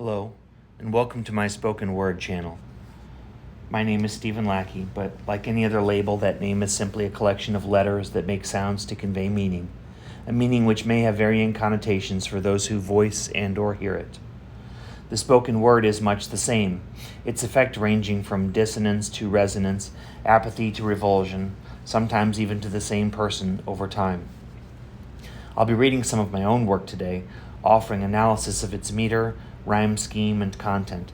Hello, and welcome to my spoken word channel. My name is Stephen Lackey, but like any other label, that name is simply a collection of letters that make sounds to convey meaning, a meaning which may have varying connotations for those who voice and or hear it. The spoken word is much the same, its effect ranging from dissonance to resonance, apathy to revulsion, sometimes even to the same person over time. I'll be reading some of my own work today, offering analysis of its meter, rhyme scheme, and content.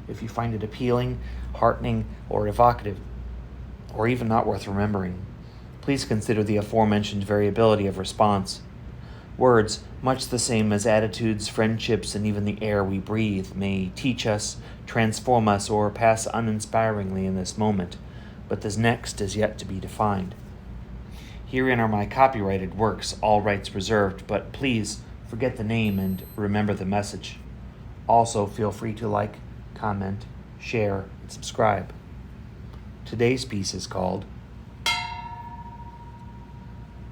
If you find it appealing, heartening, or evocative, or even not worth remembering, please consider the aforementioned variability of response. Words, much the same as attitudes, friendships, and even the air we breathe, may teach us, transform us, or pass uninspiringly in this moment, but this next is yet to be defined. Herein are my copyrighted works, all rights reserved, but please forget the name and remember the message. Also, feel free to like, comment, share, and subscribe. Today's piece is called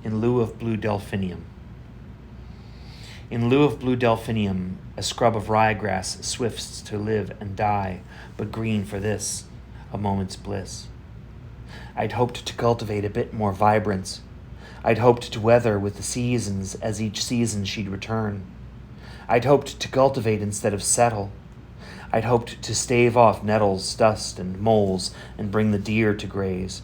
In Lieu of Blue Delphinium. In lieu of blue delphinium, a scrub of ryegrass swifts to live and die, but green for this, a moment's bliss. I'd hoped to cultivate a bit more vibrance. I'd hoped to weather with the seasons as each season she'd return. I'd hoped to cultivate instead of settle. I'd hoped to stave off nettles, dust, and moles and bring the deer to graze.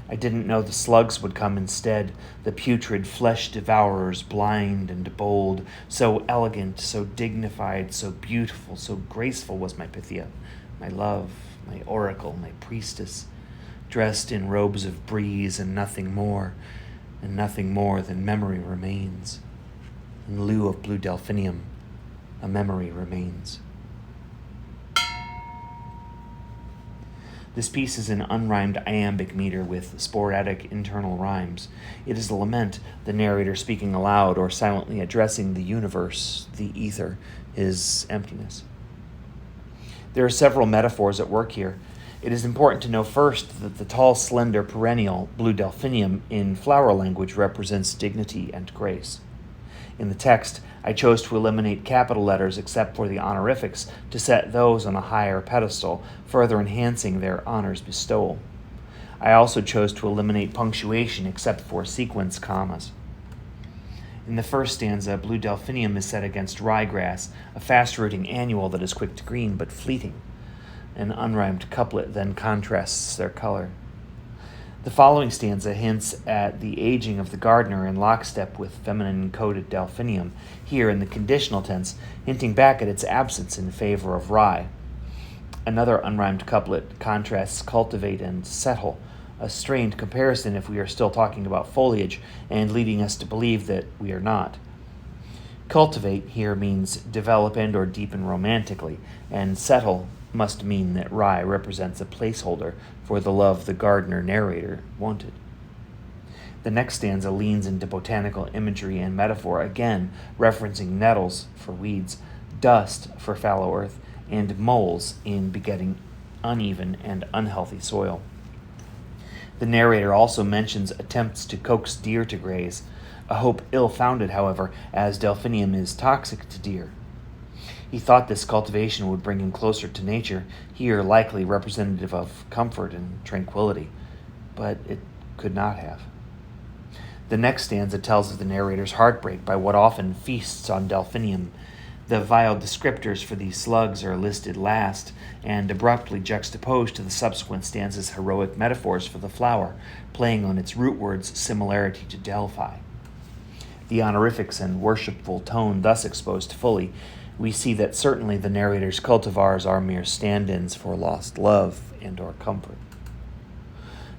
I didn't know the slugs would come instead, the putrid flesh devourers, blind and bold, so elegant, so dignified, so beautiful, so graceful was my Pythia, my love, my oracle, my priestess, dressed in robes of breeze and nothing more than memory remains. In lieu of blue delphinium, a memory remains. This piece is an unrhymed iambic meter with sporadic internal rhymes. It is a lament, the narrator speaking aloud or silently addressing the universe, the ether, his emptiness. There are several metaphors at work here. It is important to know first that the tall, slender, perennial blue delphinium in flower language represents dignity and grace. In the text, I chose to eliminate capital letters except for the honorifics to set those on a higher pedestal, further enhancing their honor's bestowal. I also chose to eliminate punctuation except for sequence commas. In the first stanza, blue delphinium is set against ryegrass, a fast-rooting annual that is quick to green but fleeting. An unrhymed couplet then contrasts their color. The following stanza hints at the aging of the gardener in lockstep with feminine-coded delphinium, here in the conditional tense, hinting back at its absence in favor of rye. Another unrhymed couplet contrasts cultivate and settle, a strained comparison if we are still talking about foliage and leading us to believe that we are not. Cultivate here means develop and or deepen romantically, and settle must mean that rye represents a placeholder for the love the gardener narrator wanted. The next stanza leans into botanical imagery and metaphor, again referencing nettles for weeds, dust for fallow earth, and moles in begetting uneven and unhealthy soil. The narrator also mentions attempts to coax deer to graze, a hope ill-founded, however, as delphinium is toxic to deer. He thought this cultivation would bring him closer to nature, here likely representative of comfort and tranquility, but it could not have. The next stanza tells of the narrator's heartbreak by what often feasts on delphinium. The vile descriptors for these slugs are listed last and abruptly juxtaposed to the subsequent stanza's heroic metaphors for the flower, playing on its root word's similarity to Delphi. The honorifics and worshipful tone thus exposed fully, we see that certainly the narrator's cultivars are mere stand-ins for lost love and or comfort.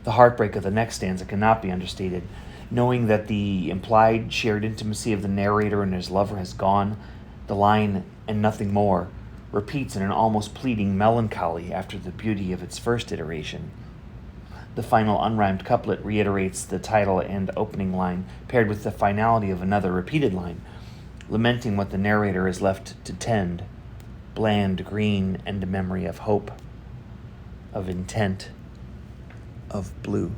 The heartbreak of the next stanza cannot be understated. Knowing that the implied shared intimacy of the narrator and his lover has gone, the line, "and nothing more," repeats in an almost pleading melancholy after the beauty of its first iteration. The final unrhymed couplet reiterates the title and opening line, paired with the finality of another repeated line, lamenting what the narrator is left to tend, bland green and a memory of hope, of intent, of blue.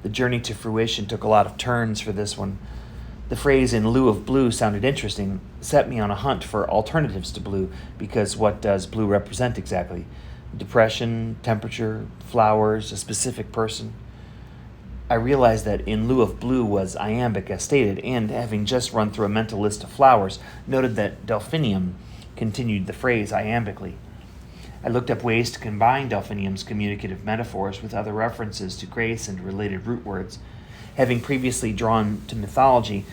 The journey to fruition took a lot of turns for this one. The phrase "in lieu of blue" sounded interesting, set me on a hunt for alternatives to blue, because what does blue represent exactly? Depression, temperature, flowers, a specific person? I realized that in lieu of blue was iambic as stated, and having just run through a mental list of flowers, noted that delphinium continued the phrase iambically. I looked up ways to combine delphinium's communicative metaphors with other references to grace and related root words. Having previously drawn to mythology,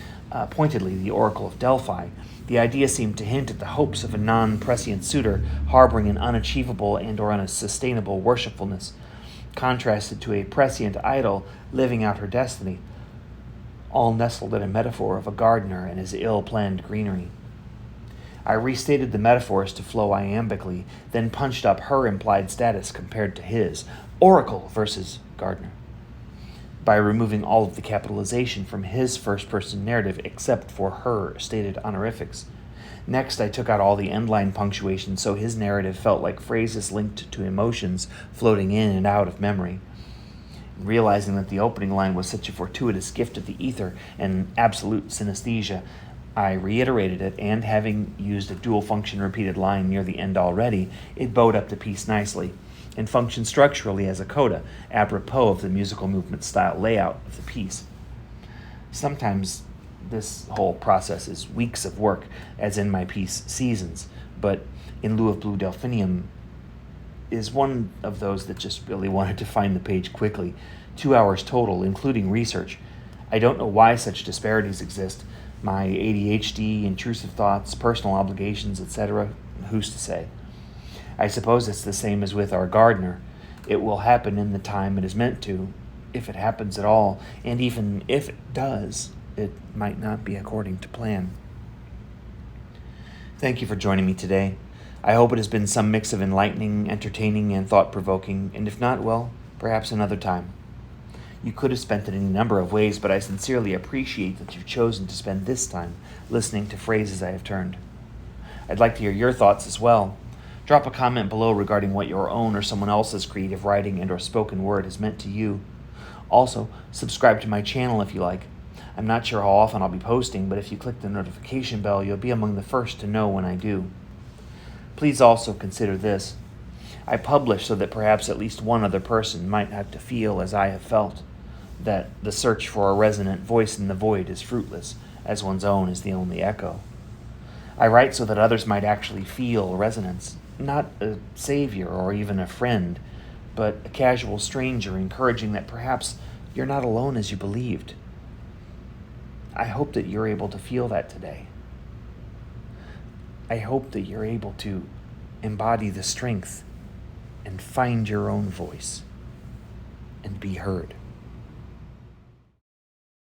pointedly the Oracle of Delphi, the idea seemed to hint at the hopes of a non-prescient suitor harboring an unachievable and or unsustainable worshipfulness, contrasted to a prescient idol living out her destiny, all nestled in a metaphor of a gardener and his ill-planned greenery. I restated the metaphors to flow iambically, then punched up her implied status compared to his, Oracle versus gardener, by removing all of the capitalization from his first-person narrative except for her stated honorifics. Next, I took out all the end-line punctuation so his narrative felt like phrases linked to emotions floating in and out of memory. Realizing that the opening line was such a fortuitous gift of the ether and absolute synesthesia, I reiterated it, and having used a dual-function repeated line near the end already, it bowed up the piece nicely and functioned structurally as a coda, apropos of the musical movement style layout of the piece. Sometimes this whole process is weeks of work, as in my piece Seasons, but in lieu of blue delphinium is one of those that just really wanted to find the page quickly. 2 hours total, including research. I don't know why such disparities exist. My ADHD, intrusive thoughts, personal obligations, etc., who's to say? I suppose it's the same as with our gardener. It will happen in the time it is meant to, if it happens at all, and even if it does, it might not be according to plan. Thank you for joining me today. I hope it has been some mix of enlightening, entertaining, and thought-provoking, and if not, well, perhaps another time. You could have spent it in a number of ways, but I sincerely appreciate that you've chosen to spend this time listening to phrases I have turned. I'd like to hear your thoughts as well. Drop a comment below regarding what your own or someone else's creative writing and or spoken word has meant to you. Also, subscribe to my channel if you like. I'm not sure how often I'll be posting, but if you click the notification bell, you'll be among the first to know when I do. Please also consider this. I publish so that perhaps at least one other person might have to feel as I have felt, that the search for a resonant voice in the void is fruitless, as one's own is the only echo. I write so that others might actually feel resonance, not a savior or even a friend, but a casual stranger encouraging that perhaps you're not alone as you believed. I hope that you're able to feel that today. I hope that you're able to embody the strength and find your own voice and be heard.